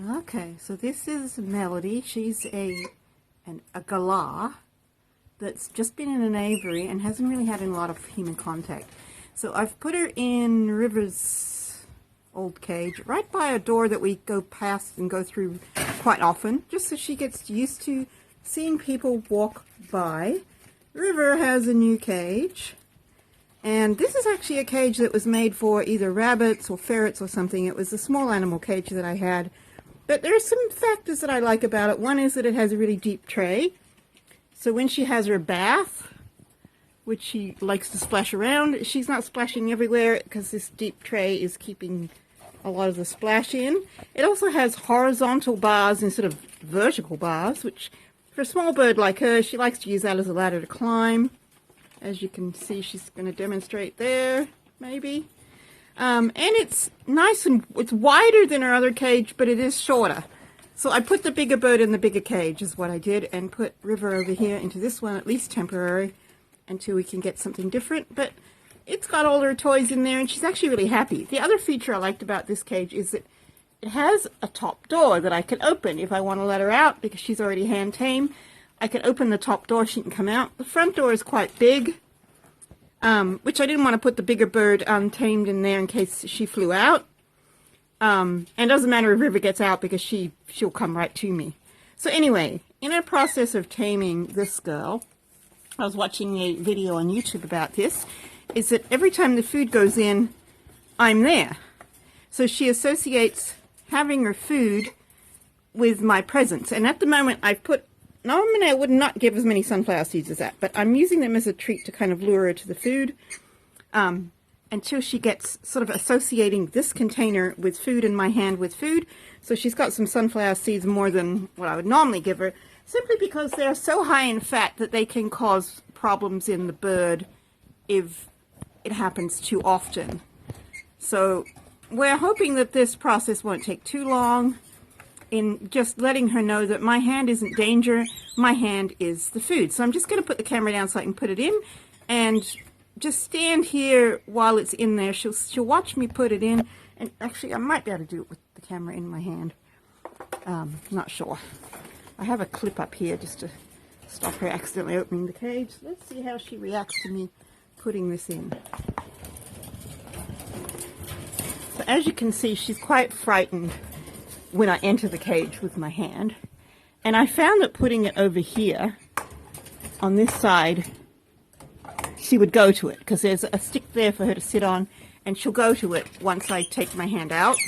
Okay, so this is Melody. She's a galah that's just been in an aviary and hasn't really had a lot of human contact. So I've put her in River's old cage, right by a door that we go past and go through quite often, just so she gets used to seeing people walk by. River has a new cage, and this is actually a cage that was made for either rabbits or ferrets or something. It was a small animal cage that I had. But there are some factors that I like about it. One is that it has a really deep tray. So when she has her bath, which she likes to splash around, she's not splashing everywhere because this deep tray is keeping a lot of the splash in. It also has horizontal bars instead of vertical bars, which for a small bird like her, she likes to use that as a ladder to climb. As you can see, she's going to demonstrate there, maybe. And it's nice and it's wider than our other cage, but it is shorter. So I put the bigger bird in the bigger cage is what I did, and put River over here into this one, at least temporary, until we can get something different. But it's got all her toys in there, and she's actually really happy. The other feature I liked about this cage is that it has a top door that I can open if I want to let her out, because she's already hand tame. I can open the top door, she can come out. The front door is quite big. Which I didn't want to put the bigger bird untamed in there in case she flew out. And it doesn't matter if River gets out because she'll come right to me. So anyway, in a process of taming this girl, I was watching a video on YouTube about this, is that every time the food goes in, I'm there. So she associates having her food with my presence. And at the moment I've put, normally I would not give as many sunflower seeds as that, but I'm using them as a treat to kind of lure her to the food until she gets sort of associating this container with food and my hand with food. So she's got some sunflower seeds more than what I would normally give her, simply because they're so high in fat that they can cause problems in the bird if it happens too often. So we're hoping that this process won't take too long, in just letting her know that my hand isn't danger, my hand is the food. So I'm just going to put the camera down so I can put it in, and just stand here while it's in there. She'll watch me put it in, and actually I might be able to do it with the camera in my hand. Not sure. I have a clip up here just to stop her accidentally opening the cage. Let's see how she reacts to me putting this in. So as you can see, she's quite frightened when I enter the cage with my hand, and I found that putting it over here on this side, she would go to it because there's a stick there for her to sit on, and she'll go to it once I take my hand out.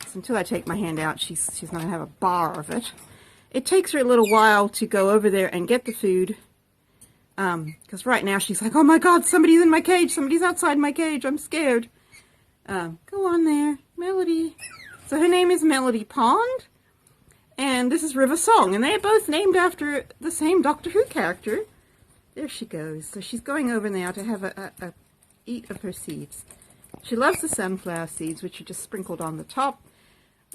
So until I take my hand out, she's not going to have a bar of it. It takes her a little while to go over there and get the food, because right now she's like, oh my god, somebody's in my cage, somebody's outside my cage, I'm scared. Go on there, Melody. So her name is Melody Pond, and this is River Song, and they're both named after the same Doctor Who character. There she goes. So she's going over now to have a eat of her seeds. She loves the sunflower seeds, which are just sprinkled on the top.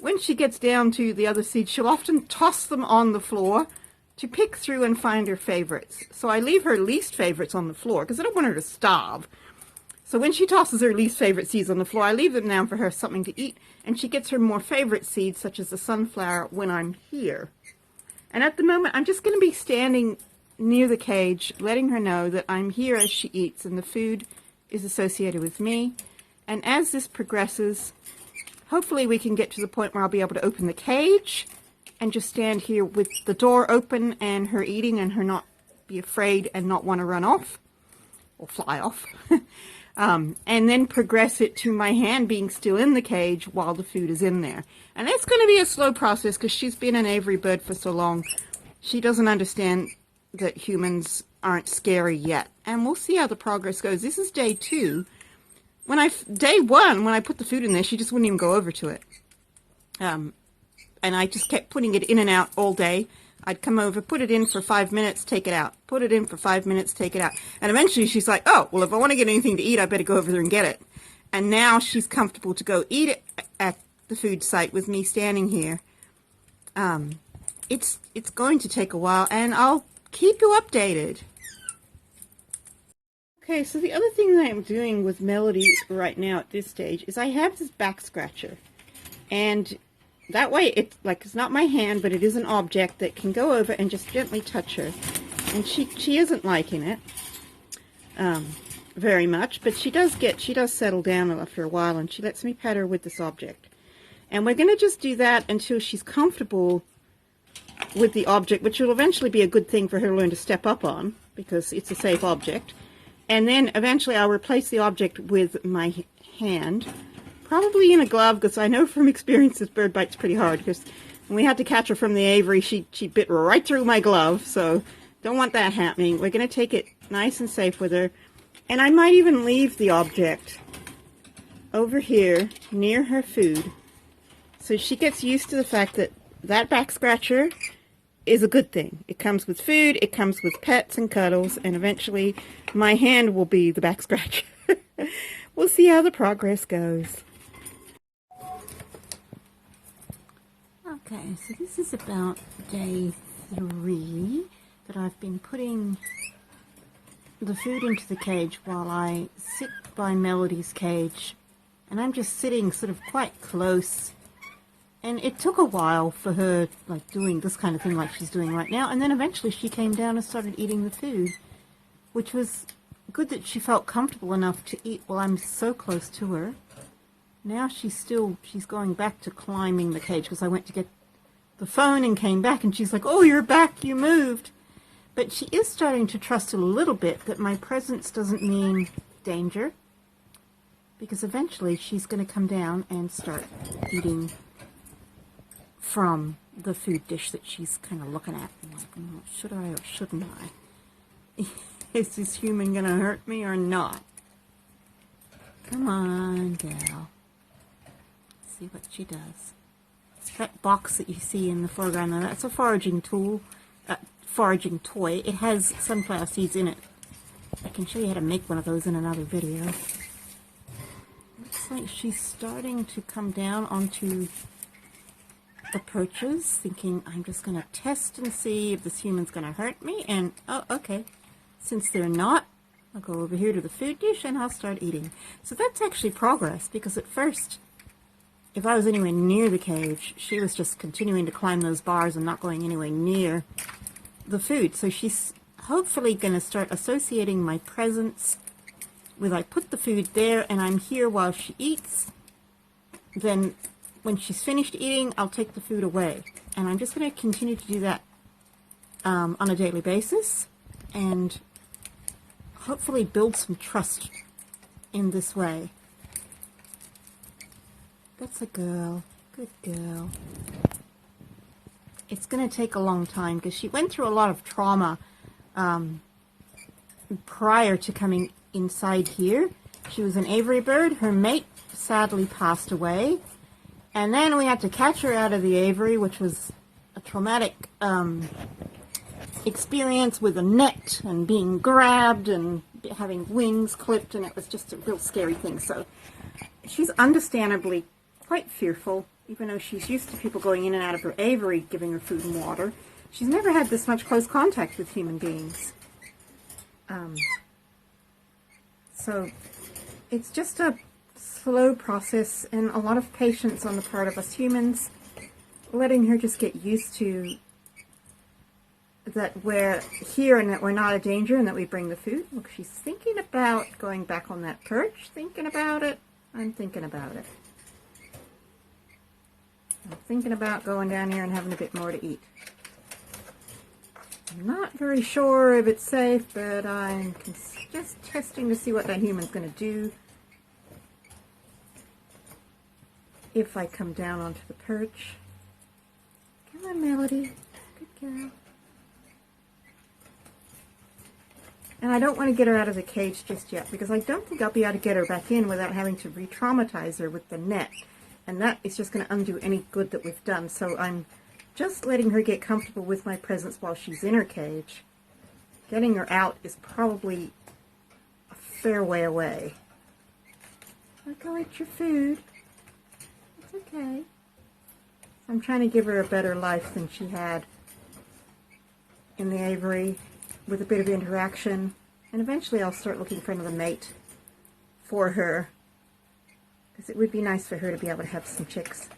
When she gets down to the other seeds, she'll often toss them on the floor to pick through and find her favorites. So I leave her least favorites on the floor because I don't want her to starve. So when she tosses her least favorite seeds on the floor, I leave them down for her something to eat, and she gets her more favorite seeds, such as the sunflower, when I'm here. And at the moment, I'm just going to be standing near the cage, letting her know that I'm here as she eats, and the food is associated with me. And as this progresses, hopefully we can get to the point where I'll be able to open the cage and just stand here with the door open and her eating, and her not be afraid and not want to run off or fly off. And then progress it to my hand being still in the cage while the food is in there. And it's going to be a slow process because she's been an aviary bird for so long. She doesn't understand that humans aren't scary yet. And we'll see how the progress goes. This is day 2. Day 1, when I put the food in there, she just wouldn't even go over to it. And I just kept putting it in and out all day. I'd come over, put it in for 5 minutes, take it out. Put it in for 5 minutes, take it out. And eventually she's like, oh, well, if I want to get anything to eat, I better go over there and get it. And now she's comfortable to go eat it at the food site with me standing here. It's going to take a while, and I'll keep you updated. Okay, so the other thing that I'm doing with Melody right now at this stage is I have this back scratcher. And that way it's not my hand, but it is an object that can go over and just gently touch her. And she isn't liking it very much, but she does settle down after a while, and she lets me pet her with this object. And we're going to just do that until she's comfortable with the object, which will eventually be a good thing for her to learn to step up on, because it's a safe object. And then eventually I'll replace the object with my hand, probably in a glove, because I know from experience this bird bites pretty hard, because when we had to catch her from the aviary, she bit right through my glove, so don't want that happening. We're going to take it nice and safe with her. And I might even leave the object over here near her food, so she gets used to the fact that that back scratcher is a good thing. It comes with food, it comes with pets and cuddles, and eventually my hand will be the back scratcher. We'll see how the progress goes. Okay, so this is about day 3 that I've been putting the food into the cage while I sit by Melody's cage, and I'm just sitting sort of quite close. And it took a while for her, like, doing this kind of thing like she's doing right now. And then eventually she came down and started eating the food, which was good that she felt comfortable enough to eat while I'm so close to her. Now she's going back to climbing the cage, because I went to get the phone and came back, and she's like, oh, you're back, you moved. But she is starting to trust a little bit that my presence doesn't mean danger, because eventually she's going to come down and start eating from the food dish that she's kind of looking at. I'm like, oh, should I or shouldn't I? Is this human gonna hurt me or not? Come on, gal. See what she does. That box that you see in the foreground, that's a foraging tool, foraging toy. It has sunflower seeds in it. I can show you how to make one of those in another video. Looks like she's starting to come down onto the perches, thinking I'm just going to test and see if this human's going to hurt me. And, oh, okay. Since they're not, I'll go over here to the food dish and I'll start eating. So that's actually progress, because at first, if I was anywhere near the cage, she was just continuing to climb those bars and not going anywhere near the food. So she's hopefully going to start associating my presence with, I put the food there and I'm here while she eats. Then when she's finished eating, I'll take the food away. And I'm just going to continue to do that on a daily basis, and hopefully build some trust in this way. That's a girl. Good girl. It's going to take a long time, because she went through a lot of trauma prior to coming inside here. She was an aviary bird. Her mate sadly passed away. And then we had to catch her out of the aviary, which was a traumatic experience with a net and being grabbed and having wings clipped, and it was just a real scary thing. So she's understandably quite fearful, even though she's used to people going in and out of her aviary, giving her food and water. She's never had this much close contact with human beings. So it's just a slow process and a lot of patience on the part of us humans, letting her just get used to that we're here and that we're not a danger and that we bring the food. Look, she's thinking about going back on that perch, thinking about it. I'm thinking about it. I'm thinking about going down here and having a bit more to eat. I'm not very sure if it's safe, but I'm just testing to see what that human's going to do if I come down onto the perch. Come on, Melody. Good girl. And I don't want to get her out of the cage just yet, because I don't think I'll be able to get her back in without having to re-traumatize her with the net. And that is just going to undo any good that we've done. So I'm just letting her get comfortable with my presence while she's in her cage. Getting her out is probably a fair way away. I'll go eat your food. It's okay. I'm trying to give her a better life than she had in the aviary, with a bit of interaction, and eventually I'll start looking for another mate for her, because it would be nice for her to be able to have some chicks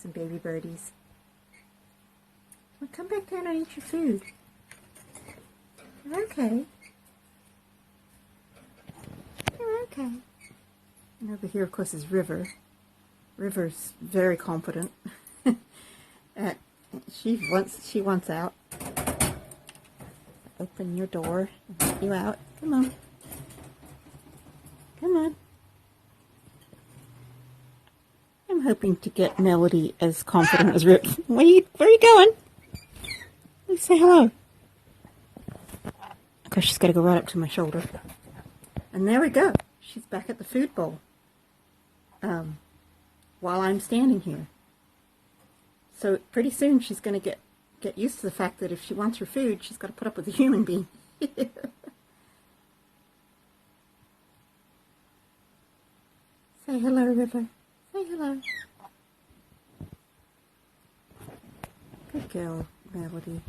some baby birdies. Well, come back down and eat your food. You're okay. You're okay. And over here, of course, is River. River's very confident. She wants out. Open your door and let you out. Come on. Come on. I'm hoping to get Melody as confident as Rip. Where are you going? Let's say hello. Of course, she's got to go right up to my shoulder. And there we go. She's back at the food bowl. While I'm standing here. So pretty soon she's going to get used to the fact that if she wants her food, she's got to put up with a human being. Say hello, River. Say hello. Good girl, Melody.